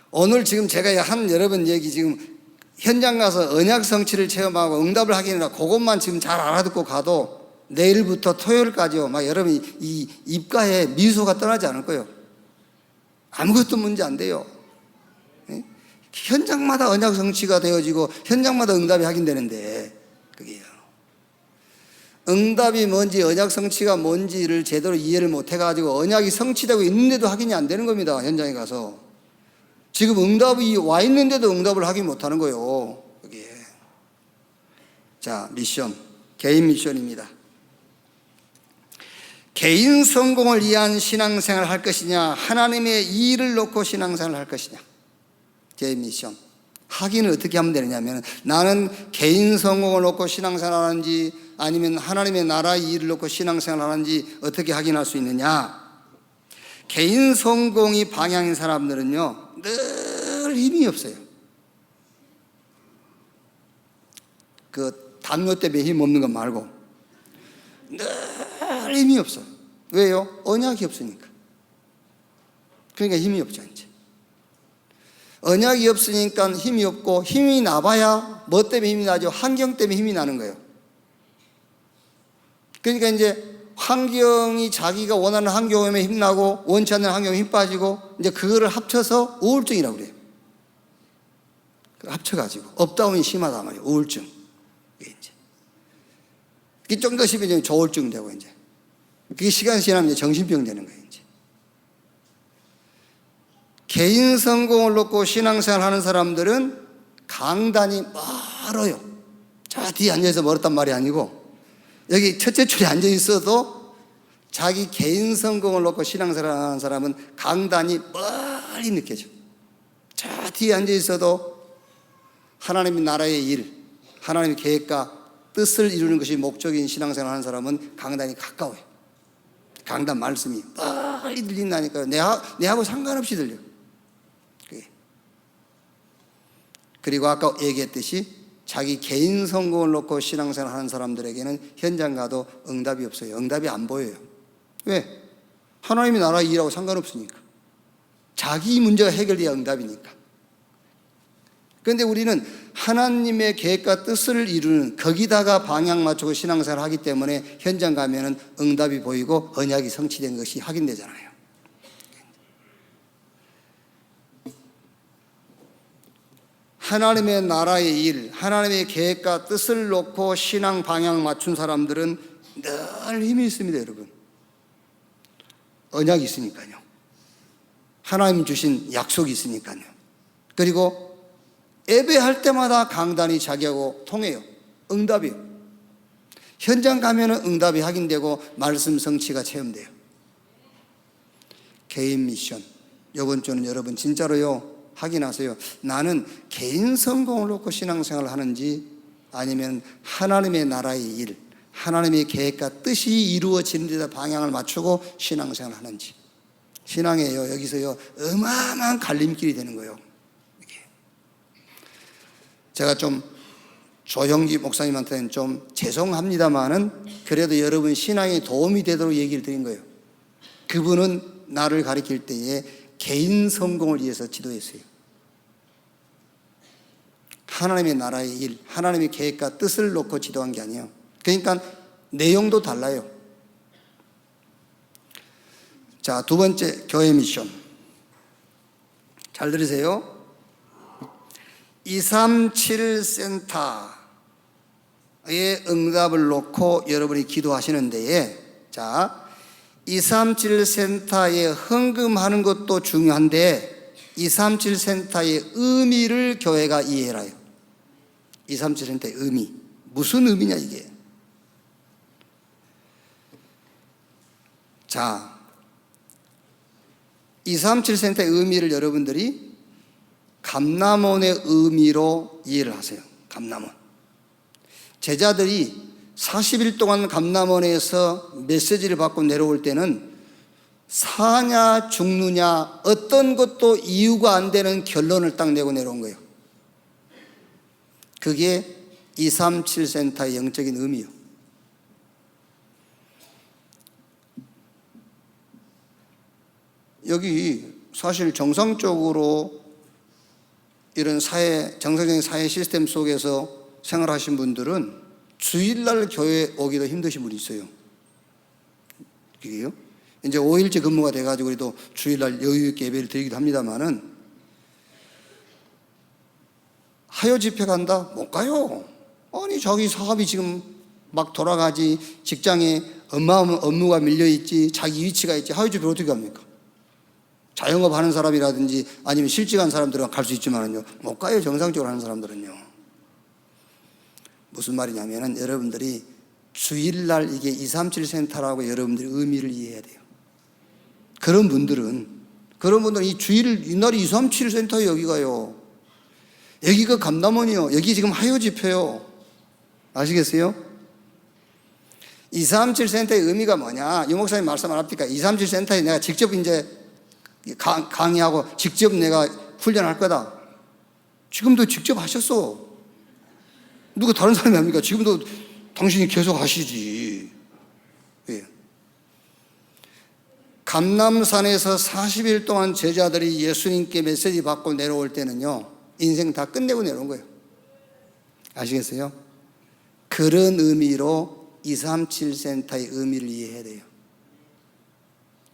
오늘 지금 제가 한 여러분 얘기 지금 현장 가서 언약 성취를 체험하고 응답을 하기는 그것만 지금 잘 알아듣고 가도 내일부터 토요일까지요 막 여러분 이 입가에 미소가 떠나지 않을 거예요. 아무것도 문제 안 돼요. 현장마다 언약 성취가 되어지고 현장마다 응답이 확인되는데 그게요. 응답이 뭔지 언약 성취가 뭔지를 제대로 이해를 못 해가지고 언약이 성취되고 있는데도 확인이 안 되는 겁니다. 현장에 가서 지금 응답이 와 있는데도 응답을 확인 못 하는 거예요. 그게. 자, 미션, 개인 미션입니다. 개인 성공을 위한 신앙생활을 할 것이냐, 하나님의 일을 놓고 신앙생활을 할 것이냐. 제 미션. 확인을 어떻게 하면 되느냐면 나는 개인 성공을 놓고 신앙생활을 하는지 아니면 하나님의 나라의 일을 놓고 신앙생활을 하는지 어떻게 확인할 수 있느냐. 개인 성공이 방향인 사람들은요 늘 힘이 없어요. 그 담요 때문에 힘 없는 것 말고 늘 힘이 없어. 왜요? 언약이 없으니까. 그러니까 힘이 없죠 이제. 언약이 없으니까 힘이 없고 힘이 나봐야 뭐 때문에 힘이 나죠? 환경 때문에 힘이 나는 거예요. 그러니까 이제 환경이 자기가 원하는 환경에 힘나고 원치 않는 환경에 힘 빠지고 이제 그거를 합쳐서 우울증이라고 그래요. 합쳐가지고 업다운이 심하다 말이에요. 우울증. 이게 좀 더 심해지면 조울증 되고 이제 그게 시간이 지나면 이제 정신병 되는 거예요. 이제 개인 성공을 놓고 신앙생활 하는 사람들은 강단이 멀어요. 저 뒤에 앉아서 멀었단 말이 아니고 여기 첫째 줄에 앉아 있어도 자기 개인 성공을 놓고 신앙생활 하는 사람은 강단이 멀리 느껴져. 저 뒤에 앉아 있어도 하나님의 나라의 일, 하나님의 계획과 뜻을 이루는 것이 목적인 신앙생활 하는 사람은 강단이 가까워요. 강단 말씀이 멀리 들린다니까요. 내하고 상관없이 들려. 그리고 아까 얘기했듯이 자기 개인 성공을 놓고 신앙생활 하는 사람들에게는 현장 가도 응답이 없어요. 응답이 안 보여요. 왜? 하나님의 나라 일하고 상관없으니까. 자기 문제가 해결돼야 응답이니까. 그런데 우리는 하나님의 계획과 뜻을 이루는 거기다가 방향 맞추고 신앙생활을 하기 때문에 현장 가면은 응답이 보이고 언약이 성취된 것이 확인되잖아요. 하나님의 나라의 일, 하나님의 계획과 뜻을 놓고 신앙 방향 맞춘 사람들은 늘 힘이 있습니다, 여러분. 언약이 있으니까요. 하나님 주신 약속이 있으니까요. 그리고 예배할 때마다 강단이 자기하고 통해요. 응답이요. 현장 가면은 응답이 확인되고 말씀 성취가 체험돼요. 개인 미션. 이번 주는 여러분 진짜로요. 확인하세요. 나는 개인 성공을 놓고 신앙생활을 하는지 아니면 하나님의 나라의 일, 하나님의 계획과 뜻이 이루어지는 데다 방향을 맞추고 신앙생활을 하는지. 신앙에요. 여기서요. 어마어마한 갈림길이 되는 거예요. 이게. 제가 좀 조형기 목사님한테는 좀 죄송합니다만은 그래도 여러분 신앙에 도움이 되도록 얘기를 드린 거예요. 그분은 나를 가르칠 때에 개인 성공을 위해서 지도했어요. 하나님의 나라의 일, 하나님의 계획과 뜻을 놓고 지도한 게 아니에요. 그러니까 내용도 달라요. 자, 두 번째 교회 미션. 잘 들으세요. 237 센터의 응답을 놓고 여러분이 기도하시는 데에 자 237 센터에 헌금하는 것도 중요한데 237 센터의 의미를 교회가 이해해라. 237 센터의 의미. 무슨 의미냐 이게. 자 237 센터의 의미를 여러분들이 감람원의 의미로 이해를 하세요. 감람원. 제자들이 40일 동안 감람원에서 메시지를 받고 내려올 때는 사냐 죽느냐 어떤 것도 이유가 안 되는 결론을 딱 내고 내려온 거예요. 그게 237센터의 영적인 의미예요. 여기 사실 정상적으로 이런 정상적인 사회 시스템 속에서 생활하신 분들은 주일날 교회 오기도 힘드신 분이 있어요. 그게요. 이제 5일째 근무가 돼가지고 우리도 주일날 여유 있게 예배를 드리기도 합니다만은, 하여 집회 간다? 못 가요. 아니, 자기 사업이 지금 막 돌아가지, 직장에 업무가 밀려있지, 자기 위치가 있지, 하여 집회 어떻게 갑니까? 자영업 하는 사람이라든지 아니면 실직한 사람들은 갈 수 있지만은요, 못 가요. 정상적으로 하는 사람들은요. 무슨 말이냐면은, 여러분들이 주일날 이게 237센터라고 여러분들이 의미를 이해해야 돼요. 그런 분들은 이 주일, 이날이 237센터에 여기가요. 여기가 감남원이요. 여기 지금 하여 집회요. 아시겠어요? 237센터의 의미가 뭐냐? 유 목사님 말씀 안 합니까? 237센터에 내가 직접 이제 강의하고 직접 내가 훈련할 거다. 지금도 직접 하셨어. 누가 다른 사람이 합니까? 지금도 당신이 계속 하시지. 예. 감람산에서 40일 동안 제자들이 예수님께 메시지 받고 내려올 때는요, 인생 다 끝내고 내려온 거예요. 아시겠어요? 그런 의미로 237센터의 의미를 이해해야 돼요.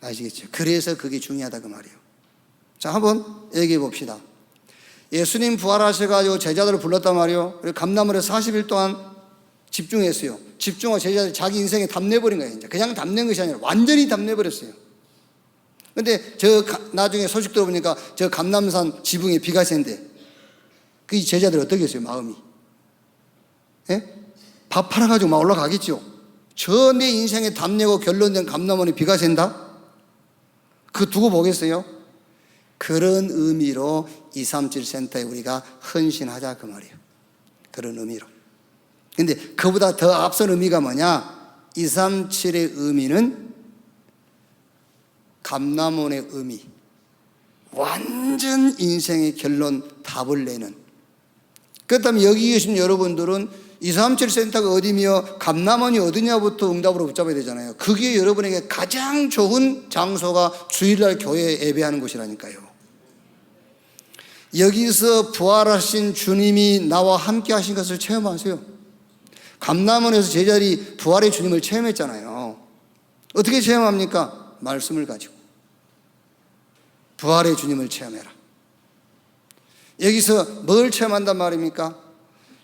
아시겠죠? 그래서 그게 중요하다 그 말이에요. 자, 한번 얘기해 봅시다. 예수님 부활하셔가지고 제자들을 불렀단 말이에요. 그리고 감람을에 40일 동안 집중했어요. 집중하고 제자들이 자기 인생에 답내버린 거예요. 이제 그냥 답낸 것이 아니라 완전히 답내버렸어요. 근데 나중에 소식 들어보니까 저 감람산 지붕에 비가 샌대. 그 제자들 어떻게 했어요, 마음이? 예? 밥 팔아가지고 막 올라가겠죠. 저 내 인생에 답내고 결론된 감람원에 비가 샌다? 그거 두고 보겠어요? 그런 의미로 237센터에 우리가 헌신하자 그 말이에요. 그런 의미로. 근데 그보다 더 앞선 의미가 뭐냐? 237의 의미는 감람원의 의미, 완전 인생의 결론 답을 내는. 그렇다면 여기 계신 여러분들은 237센터가 어디며 감람원이 어디냐부터 응답으로 붙잡아야 되잖아요. 그게 여러분에게 가장 좋은 장소가 주일날 교회에 예배하는 곳이라니까요. 여기서 부활하신 주님이 나와 함께 하신 것을 체험하세요. 감람원에서 제자들이 부활의 주님을 체험했잖아요. 어떻게 체험합니까? 말씀을 가지고 부활의 주님을 체험해라. 여기서 뭘 체험한단 말입니까?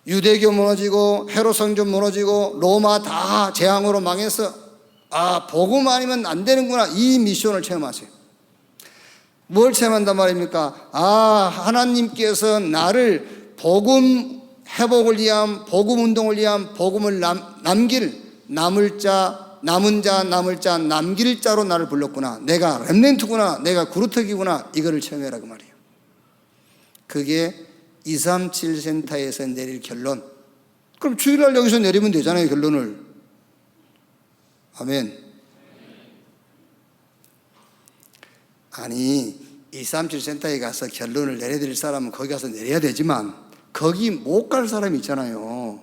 유대교 무너지고 헤롯 성전 무너지고 로마 다 재앙으로 망해서 복음 아니면 안 되는구나, 이 미션을 체험하세요. 뭘 체험한단 말입니까? 하나님께서 나를 복음 회복을 위한, 복음 운동을 위한, 복음을 남을 자, 남길 자로 나를 불렀구나. 내가 렘넌트구나. 내가 그루터기구나. 이거를 체험해라 그 말이에요. 그게 237센터에서 내릴 결론. 그럼 주일날 여기서 내리면 되잖아요, 결론을. 아멘. 아니, 237센터에 가서 결론을 내려드릴 사람은 거기 가서 내려야 되지만 거기 못 갈 사람이 있잖아요.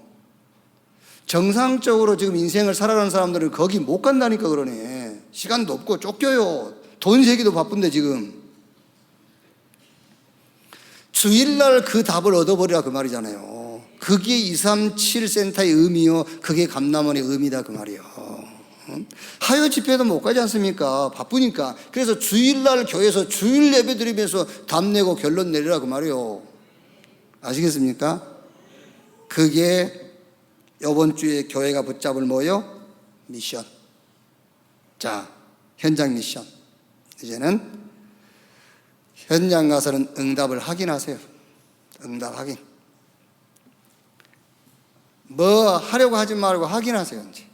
정상적으로 지금 인생을 살아가는 사람들은 거기 못 간다니까 그러네. 시간도 없고 쫓겨요. 돈 세기도 바쁜데 지금. 주일날 그 답을 얻어버리라 그 말이잖아요. 그게 237센터의 의미요, 그게 감람원의 의미다 그 말이에요. 하여 집회도 못 가지 않습니까? 바쁘니까. 그래서 주일날 교회에서 주일 예배 드리면서 답내고 결론 내리라 그 말이에요. 아시겠습니까? 그게 이번 주에 교회가 붙잡을 뭐요? 미션. 자, 현장 미션. 이제는 현장 가서는 응답을 확인하세요. 응답 확인. 뭐 하려고 하지 말고 확인하세요. 이제.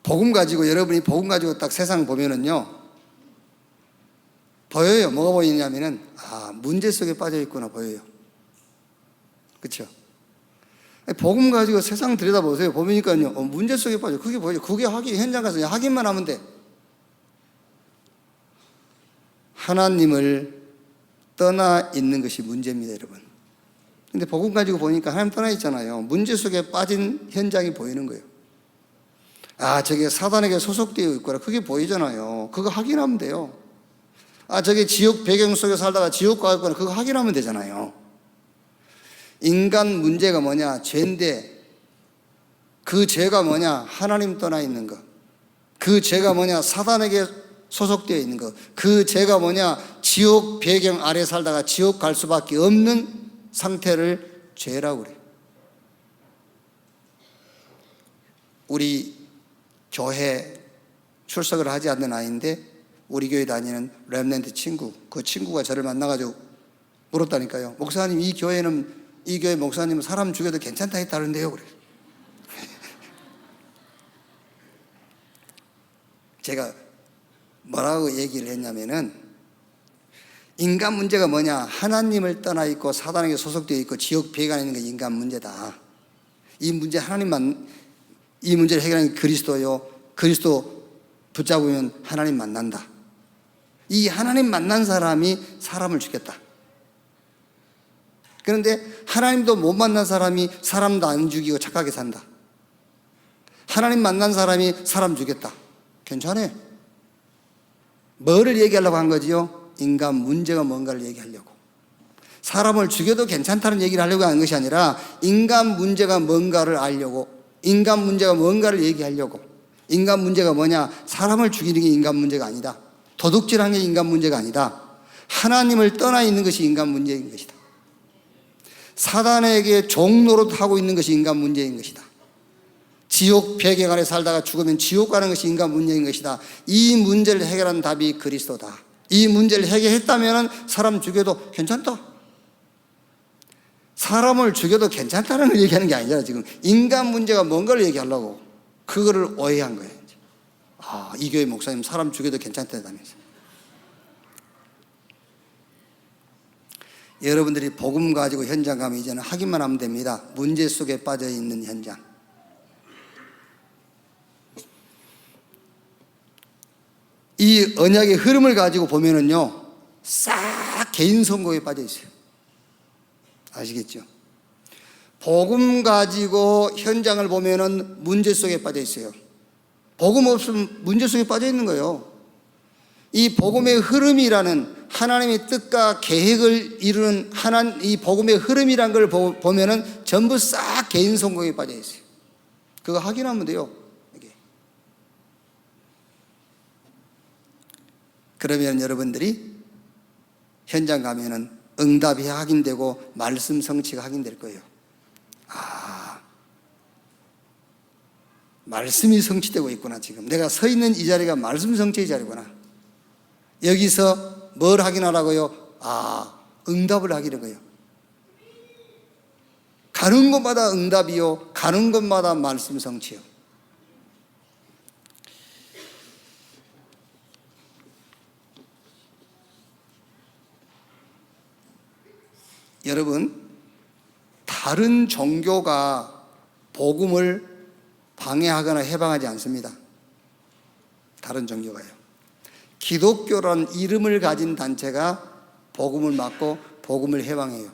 복음 가지고, 여러분이 복음 가지고 딱 세상 보면은요, 보여요. 뭐가 보이냐면은 문제 속에 빠져 있구나 보여요. 그렇죠? 복음 가지고 세상 들여다보세요. 보니까요, 문제 속에 빠져. 그게 뭐죠? 그게 확인, 현장 가서 확인만 하면 돼. 하나님을 떠나 있는 것이 문제입니다, 여러분. 근데 복음 가지고 보니까 하나님 떠나 있잖아요. 문제 속에 빠진 현장이 보이는 거예요. 아, 저게 사단에게 소속되어 있구나. 그게 보이잖아요. 그거 확인하면 돼요. 아, 저게 지옥 배경 속에 살다가 지옥 가겠구나. 그거 확인하면 되잖아요. 인간 문제가 뭐냐? 죄인데 그 죄가 뭐냐? 하나님 떠나 있는 것. 그 죄가 뭐냐? 사단에게 소속되어 있는 것. 그 죄가 뭐냐? 지옥 배경 아래 살다가 지옥 갈 수밖에 없는 상태를 죄라고 그래요. 우리 교회 출석을 하지 않는 아이인데 우리 교회 다니는 렘넌트 친구, 그 친구가 저를 만나가지고 물었다니까요. 목사님, 이 교회 목사님은 사람 죽여도 괜찮다 했다는데요. 그래요. 제가 뭐라고 얘기를 했냐면은, 인간 문제가 뭐냐? 하나님을 떠나 있고 사단에게 소속되어 있고 지옥 배경에 있는 게 인간 문제다. 이 문제 이 문제를 해결하는 게 그리스도요. 그리스도 붙잡으면 하나님 만난다. 이 하나님 만난 사람이 사람을 죽였다. 그런데 하나님도 못 만난 사람이 사람도 안 죽이고 착하게 산다. 하나님 만난 사람이 사람 죽였다. 괜찮아요. 뭐를 얘기하려고 한 거지요? 인간 문제가 뭔가를 얘기하려고. 사람을 죽여도 괜찮다는 얘기를 하려고 하는 것이 아니라 인간 문제가 뭔가를 알려고, 인간 문제가 뭔가를 얘기하려고. 인간 문제가 뭐냐? 사람을 죽이는 게 인간 문제가 아니다. 도둑질하는 게 인간 문제가 아니다. 하나님을 떠나 있는 것이 인간 문제인 것이다. 사단에게 종노릇하고 있는 것이 인간 문제인 것이다. 지옥 배경 아래 살다가 죽으면 지옥 가는 것이 인간 문제인 것이다. 이 문제를 해결하는 답이 그리스도다. 이 문제를 해결했다면 사람 죽여도 괜찮다. 사람을 죽여도 괜찮다는 걸 얘기하는 게 아니잖아. 지금 인간 문제가 뭔가를 얘기하려고 그거를 오해한 거예요. 아, 이 교회 목사님 사람 죽여도 괜찮다면서. 여러분들이 복음 가지고 현장 가면 이제는 확인만 하면 됩니다. 문제 속에 빠져 있는 현장. 이 언약의 흐름을 가지고 보면은요, 싹 개인 선거에 빠져 있어요. 아시겠죠? 복음 가지고 현장을 보면은 문제 속에 빠져 있어요. 복음 없으면 문제 속에 빠져 있는 거예요. 이 복음의 흐름이라는 하나님의 뜻과 계획을 이루는 이 복음의 흐름이라는 걸 보면은 전부 싹 개인 성공에 빠져 있어요. 그거 확인하면 돼요. 이게. 그러면 여러분들이 현장 가면은 응답이 확인되고 말씀 성취가 확인될 거예요. 아, 말씀이 성취되고 있구나. 지금 내가 서 있는 이 자리가 말씀 성취의 자리구나. 여기서 뭘 확인하라고요? 아, 응답을 확인하는 거예요. 가는 곳마다 응답이요, 가는 곳마다 말씀 성취요. 여러분, 다른 종교가 복음을 방해하거나 해방하지 않습니다. 다른 종교가요. 기독교라는 이름을 가진 단체가 복음을 막고 복음을 해방해요.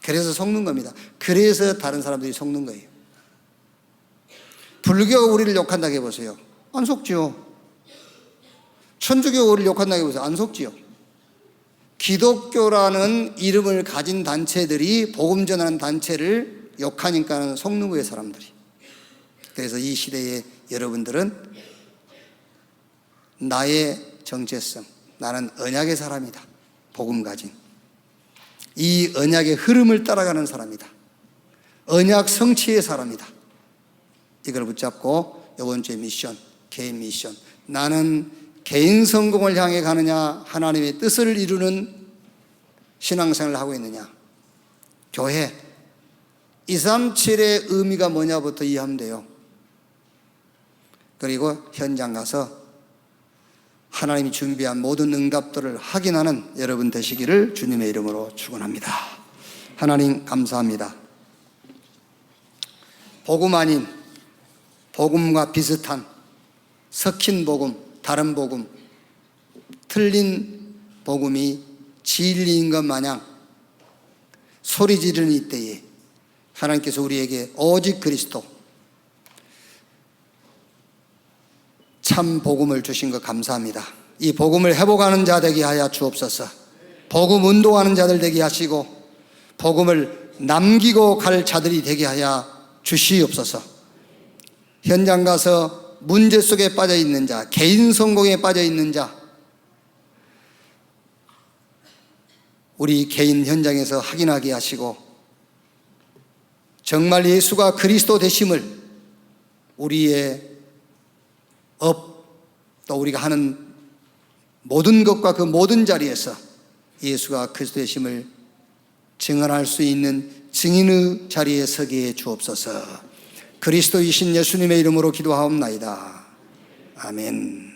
그래서 속는 겁니다. 그래서 다른 사람들이 속는 거예요. 불교가 우리를 욕한다고 해보세요. 안 속지요. 천주교가 우리를 욕한다고 해보세요. 안 속지요. 기독교라는 이름을 가진 단체들이 복음 전하는 단체를 욕하니까 속는 거예요, 사람들이. 그래서 이 시대에 여러분들은 나의 정체성, 나는 언약의 사람이다. 복음 가진 이 언약의 흐름을 따라가는 사람이다. 언약 성취의 사람이다. 이걸 붙잡고 이번 주의 미션, 개인 미션, 나는 개인 성공을 향해 가느냐, 하나님의 뜻을 이루는 신앙생활을 하고 있느냐. 교회 237의 의미가 뭐냐부터 이해하면 돼요. 그리고 현장 가서 하나님이 준비한 모든 응답들을 확인하는 여러분 되시기를 주님의 이름으로 축원합니다. 하나님 감사합니다. 복음 아닌 복음과 비슷한 섞인 복음, 다른 복음, 틀린 복음이 진리인 것 마냥 소리 지르는 이때에 하나님께서 우리에게 오직 그리스도 참 복음을 주신 것 감사합니다. 이 복음을 회복하는 자 되게 하여 주옵소서. 복음 운동하는 자들 되게 하시고 복음을 남기고 갈 자들이 되게 하여 주시옵소서. 현장 가서 문제 속에 빠져 있는 자, 개인 성공에 빠져 있는 자, 우리 개인 현장에서 확인하게 하시고 정말 예수가 그리스도 되심을 우리의 또 우리가 하는 모든 것과 그 모든 자리에서 예수가 그리스도 되심을 증언할 수 있는 증인의 자리에 서게 해 주옵소서. 그리스도이신 예수님의 이름으로 기도하옵나이다. 아멘.